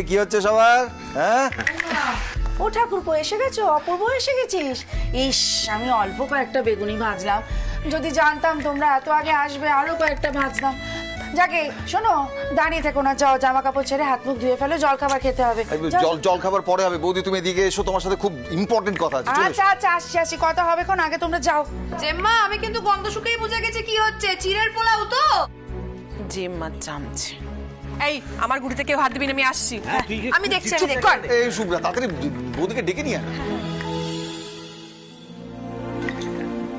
কি হচ্ছে সবার? হ্যাঁ, ও ঠাকুরপো এসে গেছো? অপূর্ব এসে গেছিস? ইস, আমি অল্প কয়েকটা বেগুনি ভাজলাম। যদি জানতাম তোমরা এত আগে আসবে আরো কয়েকটা ভাজলাম। যাকে শোনো, দাঁড়িয়ে থেকো না, যাও জামা কাপড় ছেড়ে হাত মুখ ধুয়ে ফেলো, জল খাবার খেতে হবে। জল খাবার পরে হবে। বৌদি তুমি এদিকে এসো, তোমার সাথে খুব ইম্পর্টেন্ট কথা আছে। আচ্ছা আচ্ছা, আসছি, কথা হবে কোন, আগে তোমরা যাও। জেম্মা, আমি কিন্তু গন্ধ শুকেই বুঝে গেছি কি হচ্ছে। চিড়ের পোলাও তো? জেম্মা চামচে। এই, আমার গুটিতে কেউ হাত দিবি না, আমি আসছি। আমি দেখছি। এই শুভ্রা, তাড়াতাড়ি বৌদিকে ডেকে নিয়ে আয়।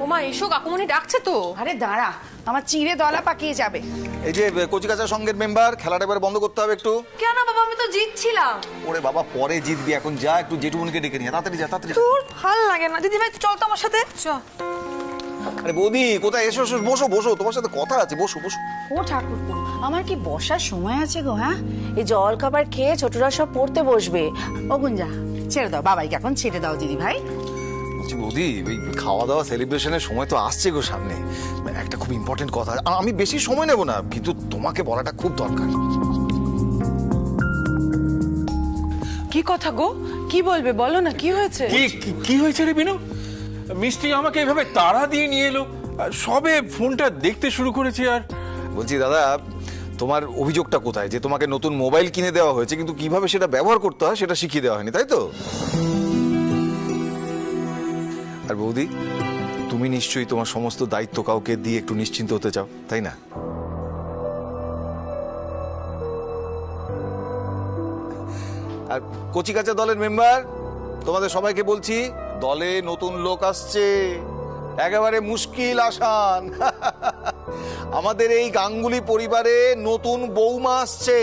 ওমা এসো, কাকুমনি ডাকছে তো। আরে দাঁড়া, আমার চিড়ে দলা পাকিয়ে যাবে। এই যে কচিকাঁচা সঙ্গের মেম্বার, খেলাটা এবার বন্ধ করতে হবে একটু। কেন বাবা, আমি তো জিতছিলাম। ওরে বাবা, পরে জিতবি, এখন যা একটু জেঠুমনিকে ডেকে নিয়ে তাড়াতাড়ি যা, তাড়াতাড়ি। তোর ভালো লাগে না? দিদি ভাই চল তো আমার সাথে। আরে বৌদি কোথায়? এসো এসো, বসো বসো, তোমার সাথে কথা আছে, বসো বসো। ও ঠাকুরপো, আমার কি বসার সময় আছে গো? হ্যাঁ, এই জল খাবার খেয়ে ছোটরা সব পড়তে বসবে। ও গুঞ্জা, ছেড়ে দাও বাবাইকে, এখন ছেড়ে দাও দিদি ভাই। বলছি বৌদি, ওই খাওয়া দাওয়া সেলিব্রেশনের সময় তো আসছে গো সামনে, একটা খুব ইম্পর্টেন্ট কথা। আমি বেশি সময় নেব না, কিন্তু তোমাকে বলাটা খুব দরকার। কি কথা গো? কি বলবে বলো না, কি হয়েছে? কি হয়েছে রে বিনু? মিষ্টি আমাকে এভাবে তাড়া দিয়ে নিয়ে এলো, সবে ফোনটা দেখতে শুরু করেছে। আর বলছি দাদা, তোমার অভিযোগটা কোথায়? যে তোমাকে নতুন মোবাইল কিনে দেওয়া হয়েছে, কিন্তু কিভাবে সেটা ব্যবহার করতে হয় সেটা শিখিয়ে দেওয়া হয়নি, তাই তো? আর বৌদি, তুমি নিশ্চয়ই তোমার সমস্ত দায়িত্ব কাউকে দিয়ে একটু নিশ্চিন্ত হতে চাও, তাই না? আর কচিকাঁচা দলের মেম্বার, তোমাদের সবাইকে বলছি, দলে নতুন লোক আসছে, একেবারে মুশকিল আসান। আমাদের এই গাঙ্গুলি পরিবারে নতুন বৌমা আসছে।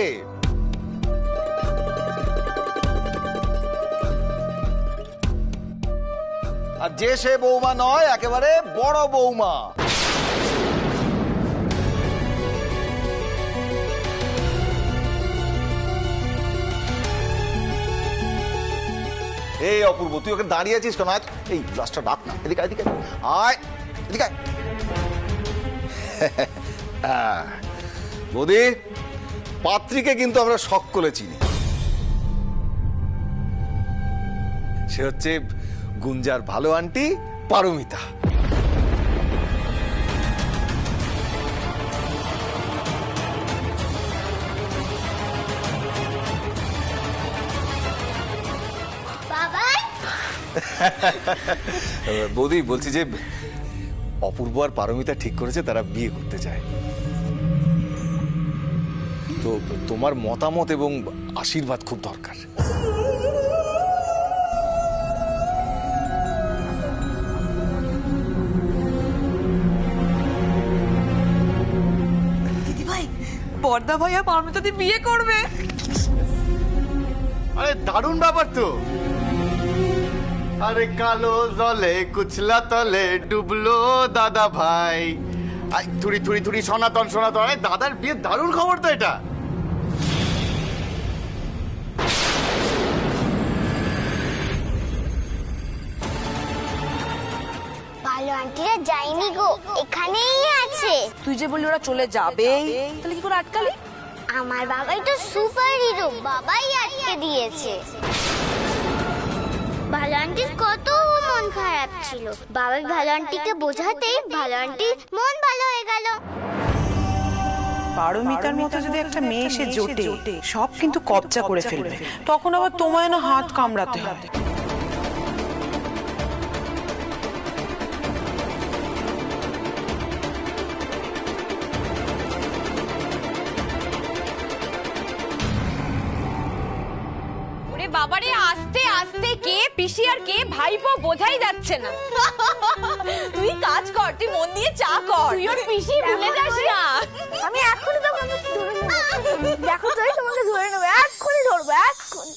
আর যে সে বৌমা নয়, একেবারে বড় বৌমা। এই অপূর্ব, তুই ওকে দাঁড়িয়ে আছিস কেন? এই গ্লাসটা ডাক না, এদিকে এদিকে আয়, এদিকে আয়। বৌদি, পাত্রীকে কিন্তু আমরা সকলে চিনি। সে হচ্ছে গুঞ্জার ভালো আন্টি পারমিতা। বৌদি, বলছি যে অপূর্ব আর পারমিতা ঠিক করেছে তারা বিয়ে করতে চায়। তো তোমার মতামত এবং আশীর্বাদ খুব দরকার। দিদি ভাই, বর্দা ভাইয়া পারমিতা দি বিয়ে করবে। আরে দারুণ ব্যাপার তো। আরে কালো জলে কুচলা তলে ডুবলো দাদা ভাই। থুড়ি থুড়ি থুড়ি সনাতন সনাতন। আরে দাদার বিয়ে, দারুণ খবর তো এটা। ভালো আন্টিরা যায়নি গো, এখানেই আছে। তুই যে বললি ওরা চলে যাবে, তাহলে কি করে আটকালি? আমার বাবাই তো সুপার হিরো, বাবাই আটকে দিয়েছে। ভালো আন্টির কত মন খারাপ ছিল, বাবাই ভালো আন্টিকে বোঝাতেই ভালো আন্টির মন ভালো হয়ে গেল। পারমিতার মতো যদি একটা মেয়ে এসে জোটে, সব কিন্তু কবজা করে ফেলবে, তখন আবার তোমায় না হাত কামড়াতে হবে। বাবারে, আস্তে আস্তে কে পিসি আর কে ভাইপো বোঝাই যাচ্ছে না। তুই কাজ কর, তুই মন দিয়ে চা কর। তুই ওর পিসি ভুলে যাস না। আমি এখনই তোমাকে ধরে নেব। দেখো তো, তোমাকে ধরে নেব, এক্ষুনি ধরবো, এক্ষুনি।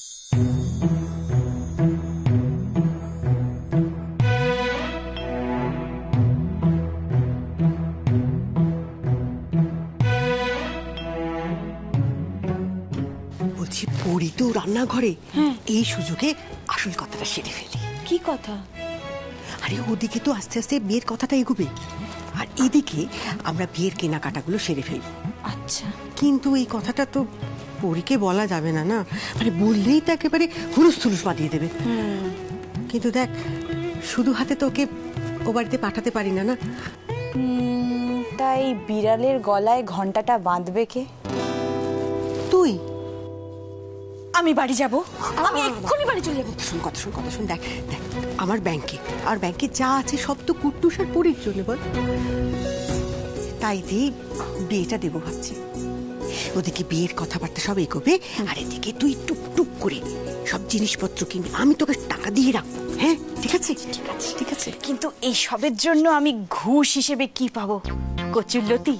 বলছি পড়ি তো রান্নাঘরে, এই সুযোগে আসল কথাটা সেরে ফেলি। কি কথা? আরে ওদিকে তো আস্তে আস্তে বিয়ের কথাটা এগোবে, আর এদিকে আমরা বিয়ের কেনাকাটাগুলো সেরে ফেলবো। আচ্ছা, কিন্তু এই কথাটা তো পরীকে বলা যাবে না, না মানে বললেই তো একেবারে হুলুস থুলুস বাঁধিয়ে দেবে। কিন্তু দেখ, শুধু হাতে তোকে ও বাড়িতে পাঠাতে পারি না, না। তাই বিড়ালের গলায় ঘন্টাটা বাঁধবে কে? তুই আমি বাড়ি যাব, আমি এক্ষুনি বাড়ি চলে যাবো। শোন, কথা শোন, কথা শোন। দেখ দেখ, আমার ব্যাংকে যা আছে সব তো কুট্টুস আর পরীর জন্য, বল। তাই দিয়ে বিয়েটা দেবো ভাবছি। ওদিকে বিয়ের কথাবার্তা সব এগোবে, আর এদিকে তুই টুকটুক করে সব জিনিসপত্র কিনবি, আমি তোকে টাকা দিয়ে রাখবো। হ্যাঁ, ঠিক আছে, ঠিক আছে, ঠিক আছে। কিন্তু এই সবের জন্য আমি ঘুষ হিসেবে কি পাবো? কচুরলতি?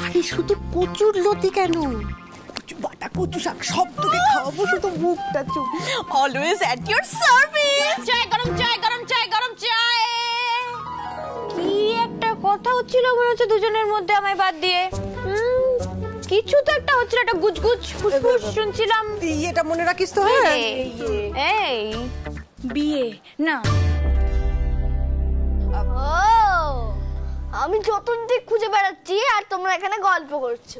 আরে শুধু কচুর লতি কেন, বাটা কচু শাক সব তোকে খাওয়াবো, শুধু মুখটা চুপ। Always at your service. চাই, গরম চাই, গরম চাই, গরম চাই। কি একটা কথা হচ্ছিল মনে হচ্ছে দুজনের মধ্যে, আমায় বাদ দিয়ে। কিছু তো একটা হচ্ছিল, একটা গুজগুজ ফুসফুস শুনছিলাম। এটা মনে রাখিস তো। হ্যাঁ, এই বিয়ে না, আমি যতন দিক খুঁজে বেড়াচ্ছি আর তোমরা এখানে গল্প করছো।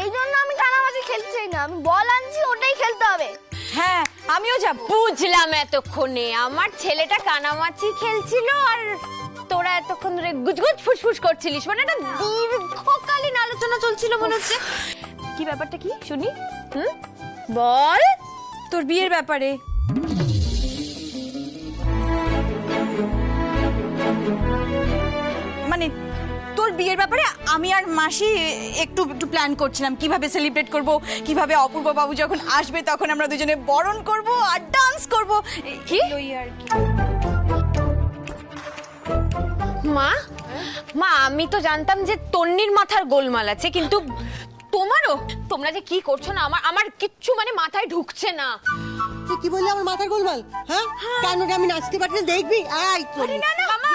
এই জন্য আমি কানামাছি খেলতে চাই না, আমি বল আনছি ওটাই খেলতে হবে। হ্যাঁ আমিও যাব। বুঝলাম, এতক্ষণে আমার ছেলেটা কানামাছি খেলছিল আর তোরা এতক্ষণ ধরে গুজগুজ ফুসফুস করছিলিস, মানে একটা দীর্ঘকালীন আলোচনা চলছিল মনে হচ্ছে। কি ব্যাপারটা কি শুনি? বল তোর বিয়ের ব্যাপারে। মানে তোর বিয়ের ব্যাপারে আমি আর মাসি একটু প্ল্যান করছিলাম, কিভাবে সেলিব্রেট করব, কিভাবে অপূর্ব বাবু যখন আসবে তখন আমরা দুজনে বরণ করব আর ডান্স করব। কি মা, মা আমি তো জানতাম যে তন্নির মাথার গোলমাল আছে, কিন্তু তোমারও? তোমরা যে কি করছো না, আমার কিচ্ছু মানে মাথায় ঢুকছে না। তুই কি বললি আমার মাথার গোলমাল? হ্যাঁ, কেন রে, আমি নাচতে পারি না, দেখবি? আরে না না মামা,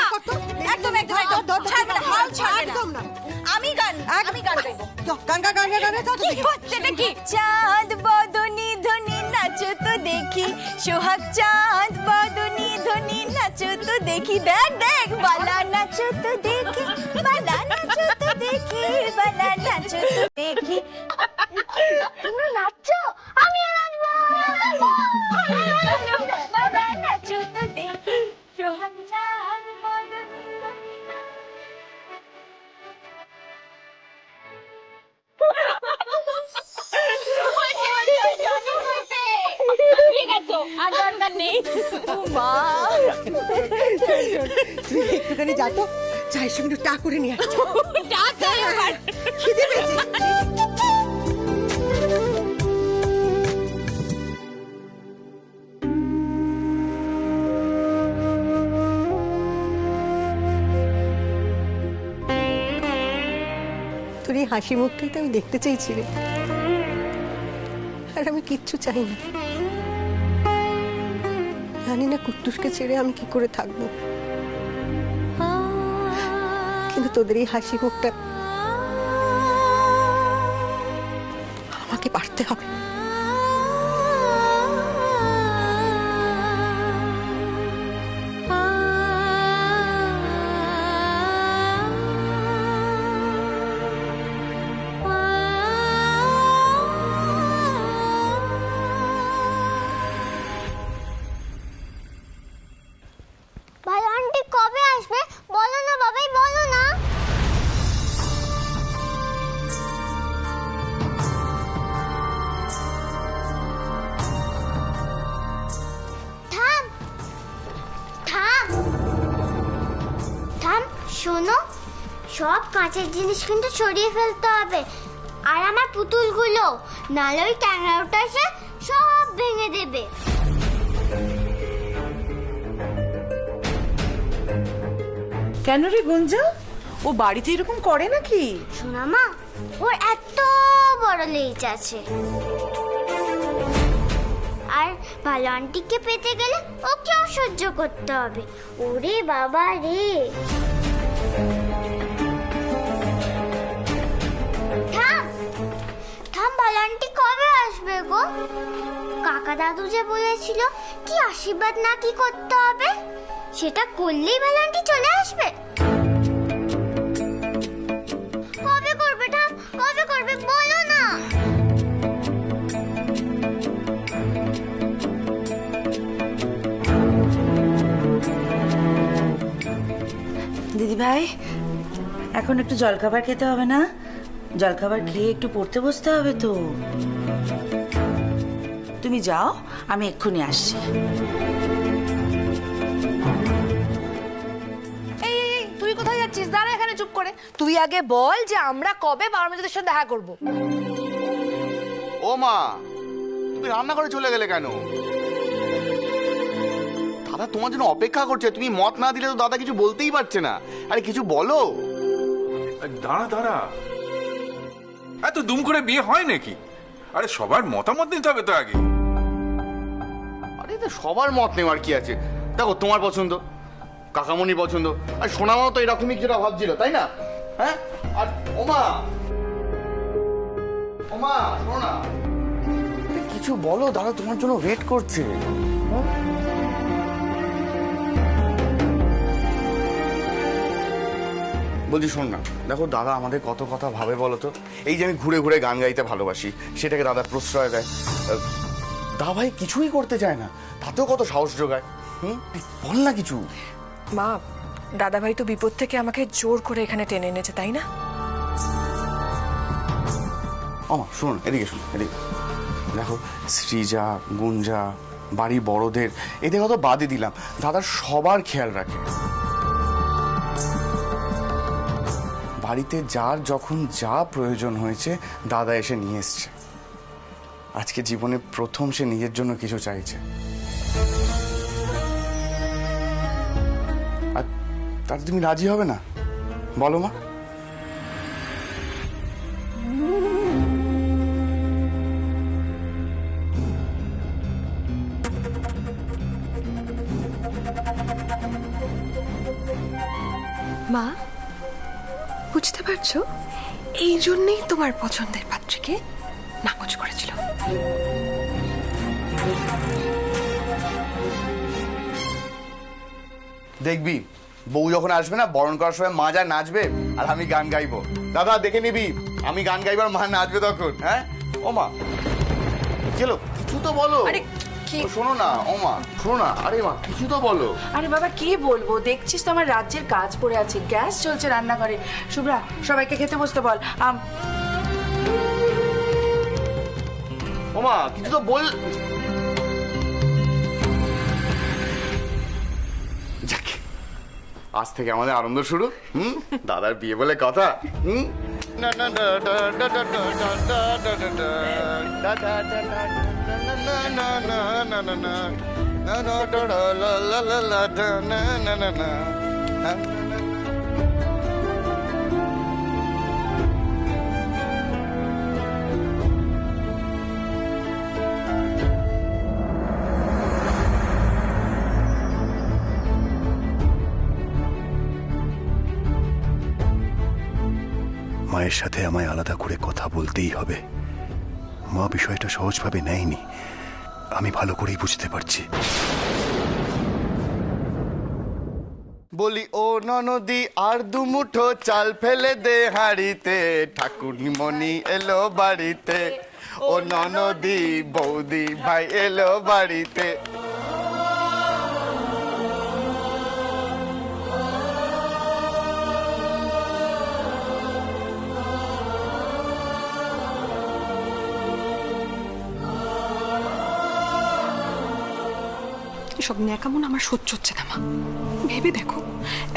একদম একদম একদম ছাড়বে না, হাল ছাড়বে না। আমি গান গাইবো। কি হচ্ছে নাকি? চাঁদ বদনি ধনি নাচো তো দেখি, সোহাগ চাঁদ বদনি ধনি নাচো তো দেখি, দেখ দেখ বালা নাচো তো দেখি, বালা নাচো তো দেখি, বালা নাচো তো দেখি। তোমরা নাচছো, আমিও নাচবো। বালা নাচো তো দেখি, সোহাগ চাঁদ বদনি। আর দরকার নেই মা, তুই একটুখানি যা তো, চায়ের সঙ্গে একটু চা করে নিয়ে আয়। ডাক্তার খিদে পেয়েছে। তোর এই হাসি মুখটাই তো আমি দেখতে চাইছি রে, আর আমি কিচ্ছু চাই না। জানি না কুট্টুসকে ছেড়ে আমি কি করে থাকবো, কিন্তু তোদের এই হাসি মুখটা আমাকে পারতে হবে। ভালো আন্টি কবে আসবে বলো না বাবাই, বলো না। থাম থাম থাম, শোনো, সব কাঁচের জিনিস কিন্তু সরিয়ে ফেলতে হবে, আর আমার পুতুলগুলো, নাহলে ওই ট্যাংরাটা এসে সব ভেঙে দেবে। কেন রে গুঞ্জা, ও বাড়িতে এরকম করে নাকি? শোনা মা, ওর এত বড় লেজ আছে, আর ভালো আন্টিকে পেতে গেলে ওকেও সহ্য করতে হবে। ওরে বাবা রে, থাম থাম, ভালো আন্টি কবে আসবে গো? কাকা দাদু যে বলেছিল কি আশীর্বাদ না কি করতে হবে, সেটা করলেই ভালো আন্টি চলে আসবে। কবে করবে ঠাম, কবে করবে বলো না। ভাই, এখন একটু জলখাবার খেতে হবে না? জলখাবার খেয়ে একটু পড়তে বসতে হবে তো। তুমি যাও, আমি এক্ষুনি আসছি। এই তুই কোথায় যাচ্ছিস? দাঁড়া এখানে চুপ করে। তুই আগে বল যে আমরা কবে বাবার মধ্যে সাথে দেখা করব। ও মা, তুমি রান্না করে চলে গেলে কেন? দাদা তোমার জন্য অপেক্ষা করছে, তুমি মত না দিলে তো দাদা কিছু বলতেই পারছে না। আরে কিছু বলো। দাঁড়া দাঁড়া, এত দুম করে বিয়ে হয় নাকি? আরে সবার মতামত নিতে হবে তো আগে। আরে তো সবার মত নেওয়ার কি আছে? দেখো তোমার পছন্দ, কাকামণি পছন্দ, আর সোনামাও তো এরকমই যেটা ভাবছিল, তাই না? হ্যাঁ। আর ওমা, ওমা শোনো না, কিছু বলো, দাদা তোমার জন্য ওয়েট করছে। বলছি শোন না, দেখো দাদা আমাদের কত কথা ভাবে বলো তো। এই যে আমি ঘুরে ঘুরে গান গাইতে ভালোবাসি, সেটাকে দাদা প্রশ্রয় দেয়। দা ভাই কিছুই করতে চায় না, তাতেও কত সাহস যোগায়। বল না কিছু। মা, দাদাভাই তো বিপদ থেকে আমাকে জোর করে এখানে টেনে এনেছে, তাই না? আমা শোন, এদিকে শোন, এদিকে দেখো, সৃজা, গুঞ্জা, বাড়ির বড়দের, এদের কথা বাদই দিলাম, দাদার সবার খেয়াল রাখে। বাড়িতে যার যখন যা প্রয়োজন হয়েছে দাদা এসে নিয়ে এসছে। আজকে জীবনে প্রথম সে নিজের জন্য কিছু চাইছে। আর তাতে তুমি রাজি হবে না? বলো মা। মা, বুঝতে পারছো, এই জন্যই তোমার পছন্দের পাত্রীকে নাকচ করেছিল। দেখবি বউ যখন আসবে না, বরণ করার সময় মা যা নাচবে আর আমি গান গাইবো। দাদা দেখে নিবি, আমি গান গাইবার মা নাচবে তখন। হ্যাঁ ও মা, চলো কিছু তো বলো। আরে কি, শোনো না ও মা, শোনো না। আরে মা কিছু তো বলো। আরে বাবা কি বলবো, দেখছিস তো আমার রাজ্যের কাজ পড়ে আছে, গ্যাস চলছে রান্নাঘরে। শুভ্রা, সবাইকে খেতে বসতে বল। ও মা কিছু তো বল। যাক, আজ থেকে আমাদের আনন্দ শুরু। দাদার বিয়ে বলে কথা। না না না না না না না না না না না না। মায়ের সাথে আমায় আলাদা করে কথা বলতেই হবে। মা বিষয়টা সহজভাবে নেয়নি, আমি ভালো করেই বুঝতে পারছি। বলি ও ননদি আর দুমুঠো চাল ফেলে দে হাড়িতে, ঠাকুরমণি এলো বাড়িতে। ও ননদি বৌদি ভাই এলো বাড়িতে। এসব ন্যাকামন আমার সহ্য হচ্ছে না মা। ভেবে দেখো,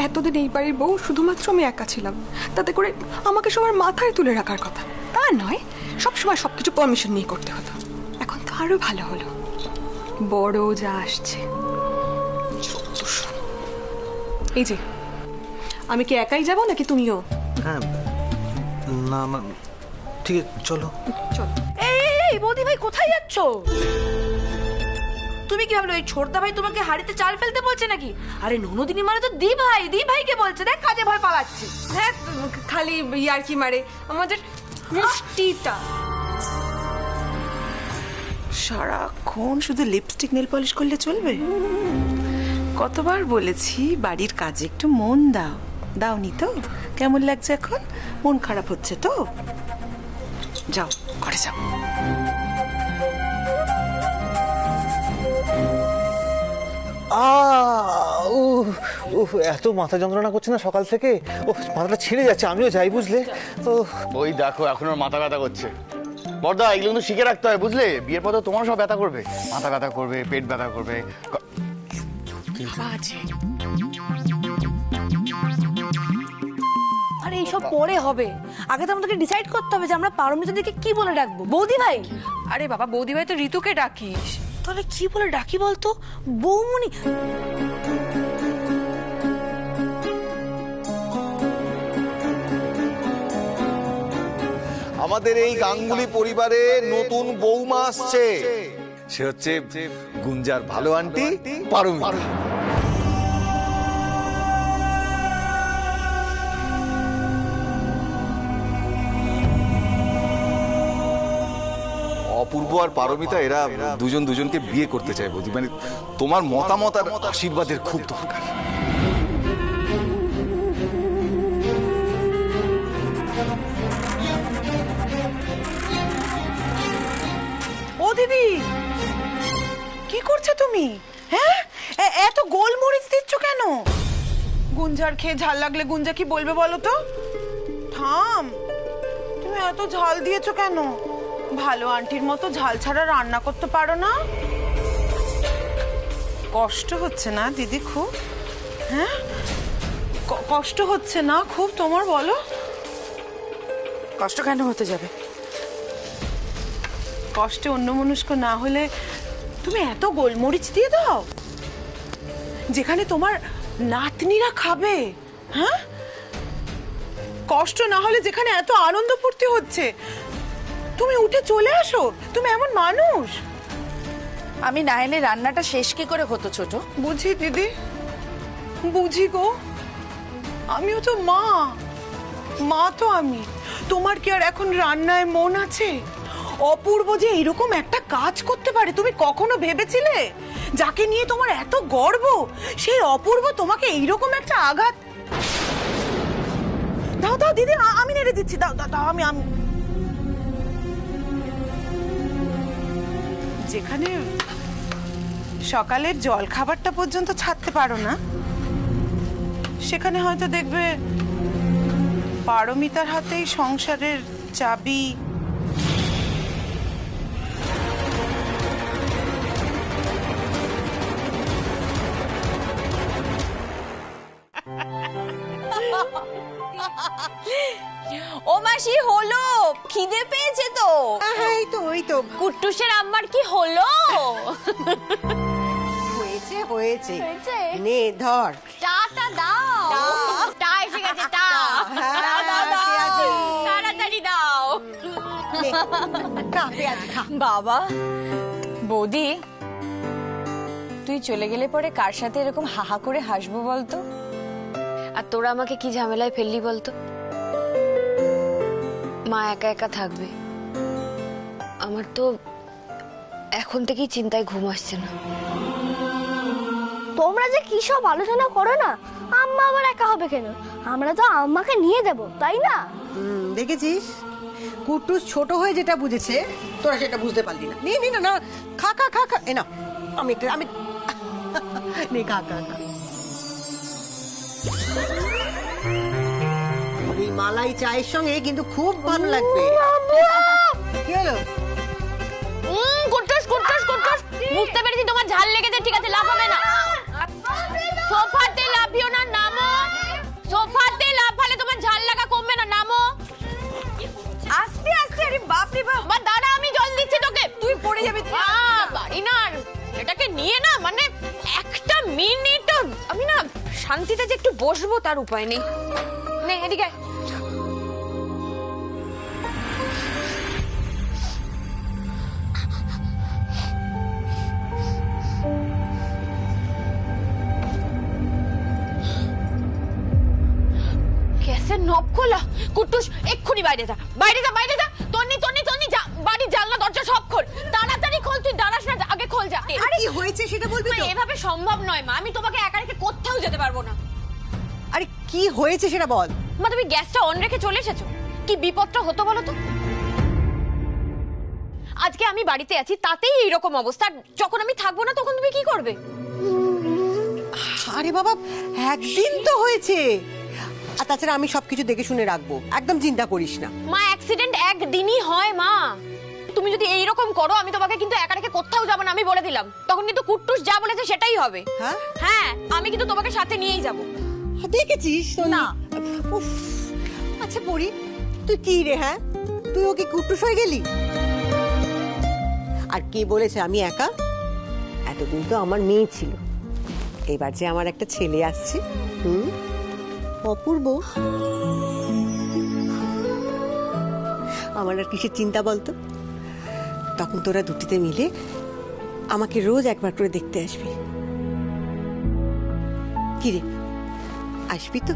এতদিন এই বাড়ির বউ শুধুমাত্র আমি একা ছিলাম, তাতে করে আমাকে সবার মাথায় তুলে রাখার কথা তা নয়, সবসময় সবকিছু পারমিশন নিয়ে করতে হতো। এখন তো আরো ভালো হলো, বড় যা আসছে। এই যে, আমি কি একাই যাব নাকি তুমিও? হ্যাঁ, না ঠিক আছে, চলো চলো। এই বৌদি ভাই কোথায় যাচ্ছ? তুমি কি ভাবলে ওই ছোটদা ভাই তোমাকে হাড়িতে চাল ফেলতে বলছে নাকি? আরে ননদিনী মানে তো দি ভাইকে বলছে। দেখ কাজে ভয় পালাচ্ছে। হ্যাঁ, খালি ইয়ার্কি মারে আমাদের মিষ্টিটা। সারাক্ষণ শুধু লিপস্টিক নেল পলিশ করলে চলবে? কতবার বলেছি বাড়ির কাজে একটু মন দাও, দাওনি তো? কেমন লাগছে এখন? মন খারাপ হচ্ছে তো? যাও ঘরে যাও। এত মাথা যন্ত্রণা করছে না সকাল থেকে, ও মাথাটা ছিঁড়ে যাচ্ছে, আমিও যাই বুঝলে। ও ওই দেখো এখন ওর মাথা ব্যথা করছে। বর্দা, এগুলো কিন্তু শিখে রাখতে হয় বুঝলে, বিয়ের পর তো তোমার সব ব্যথা করবে, মাথা ব্যথা করবে, পেট ব্যথা করবে। আরে এইসব পরে হবে, আগে তো আমাদেরকে ডিসাইড করতে হবে যে আমরা পারমিতাদিকে কি বলে ডাকবো। বৌদি ভাই? আরে বাবা, বৌদি ভাই তো ঋতুকে ডাকিস। তাহলে কি বলে ডাকি বলতো? বৌমনি? আমাদের এই গাঙ্গুলি পরিবারে নতুন বৌমা আসছে, সে হচ্ছে গুঞ্জার ভালো আন্টি পারমিতা। অপূর্ব আর পারমিতা এরা দুজন দুজনকে বিয়ে করতে চায় বৌদি, মানে তোমার মতামত আর আশীর্বাদের খুব দরকার। ও দিদি, কি করছো তুমি? হ্যাঁ, এত গোলমরিচ দিচ্ছ কেন? গুঞ্জার খেয়ে ঝাল লাগলে গুঞ্জা কি বলবে বলো তো? থাম, তুমি এত ঝাল দিয়েছো কেন? ভালো আন্টির মতো ঝাল ছাড়া রান্না করতে পারো না? কষ্ট হচ্ছে না দিদি খুব? হ্যাঁ, কষ্ট হচ্ছে না খুব তোমার? বলো। কষ্ট কেন হতে যাবে? কষ্টে অন্যমনস্ক না হলে তুমি এত গোলমরিচ দিয়ে দাও যেখানে তোমার নাতনিরা খাবে? হ্যাঁ, কষ্ট না হলে যেখানে এত আনন্দ ফুর্তি হচ্ছে তুমি উঠে চলে আসো। তুমি এমন মানুষ? আমি না এলে রান্নাটা শেষ কি করে হতো ছোট? বুঝি দিদি, বুঝি গো, আমিও তো মা, মা তো আমি। তোমার কি আর এখন রান্নায় মন আছে? অপূর্ব যে এরকম একটা কাজ করতে পারে তুমি কখনো ভেবেছিলে? যাকে নিয়ে তোমার এত গর্ব, সেই অপূর্ব তোমাকে এইরকম একটা আঘাত। দাও দাও দিদি, আমি নেড়ে দিচ্ছি, দাও দাও দাও, আমি যেখানে সকালের জল খাবারটা পর্যন্ত ছাড়তে পারো না, সেখানে হয়তো দেখবে পারমিতার হাতেই সংসারের চাবি। ও মাসি, হলো? খিদে পেয়েছে তো? এই তো ওই তো কুট্টুসের আম্মার কি হলো? হয়েছে হয়েছে। হয়েছে? নে ধর। টাটা দাও। টা এসে গেছে, টা। দাও, দাও, দাও। তাড়াতাড়ি দাও। নে, খা, পেঁয়াজি খা। বাবা, বৌদি, তুই চলে গেলে পরে কার সাথে এরকম হাহা করে হাসবো বলতো? আর তোরা আমাকে কি ঝামেলায় ফেললি বলতো? মা একা একা থাকবে, আমার তো এখন থেকেই চিন্তায় ঘুম আসছে না। তোমরা যে কি সব আলোচনা করো না, আম্মা আবার একা হবে কেন? আমরা তো আম্মাকে নিয়ে দেব, তাই না? দেখেছিস, কুট্টুস ছোট হয়ে যেটা বুঝেছে তোরা সেটা বুঝতে পারলি না। নে নে না না, খা খা খা খা। এ না, আমি নে খা খা খা। এই মালাই চায়ের সঙ্গে কিন্তু খুব ভালো লাগবে। কি হলো? কুট্টুস, কুট্টুস, কুট্টুস, বুঝতে পেরেছি তোমার ঝাল লেগেছে, ঠিক আছে, লাফাবে না। সোফাতে লাফিও না, নামো। সোফাতে লাফালে তোমার ঝাল লাগা কমবে না, নামো। আস্তে আস্তে। আরে বাপ রে বাপ, মা দাঁড়া, আমি জল দিচ্ছি তোকে। তুই পড়ে যাবি। বাড়ি না, এটাকে নিয়ে না, মানে একটা মিনিট আমি না শান্তিতে যে একটু বসবো তার উপায় নেই। নে এদিকে। গ্যাসের নব খোলা। কুট্টুস, এক্ষুনি বাইরে যা, বাইরে যা, বাইরে যা। তন্নি, তন্নি, তন্নি, যা, বাড়ির জানলা দরজা সব খোল, তাড়াতাড়ি খোল। তুই দাঁড়াস না, আগে খোল যা। আরে কি হয়েছে সেটা বলবি তো? এভাবে সম্ভব নয় মা, আমি তোমাকে একা রেখে কোথাও যেতে পারবো না। আরে কি হয়েছে সেটা বল। মা, তুমি গ্যাসটা অন রেখে চলে এসেছো, কি বিপদটা হতো বলো তো? আজকে আমি বাড়িতে আছি, তাতেই এইরকম অবস্থা। যখন আমি থাকবো না তখন তুমি কি করবে? আরে বাবা, একদিন তো হয়েছে। আর তাছাড়া আমি সবকিছু দেখে শুনে রাখবো, একদম চিন্তা করিস না। মা, অ্যাক্সিডেন্ট একদিনই হয় মা। তুমি যদি এইরকম করো আমি তোমাকে কিন্তু একা রেখে কোথাও যাবো না, আমি বলে দিলাম। তখন কিন্তু কুট্টুস যা বলেছে সেটাই হবে। হ্যাঁ হ্যাঁ, আমি কিন্তু তোমাকে সাথে নিয়েই যাবো। দেখেছিস তো না। উফ, আচ্ছা পরি, তুই কি রে? হ্যাঁ, তুই ওকে কুট্টুস হয়ে গেলি? আর কে বলেছে আমি একা? এতদিন তো আমার মেয়ে ছিল, এবার যে আমার একটা ছেলে আসছে, অপূর্ব, আমার আর কিসের চিন্তা বলতো? তখন তোরা দুটিতে মিলে আমাকে রোজ একবার করে দেখতে আসবি। কি রে, আসবি তো?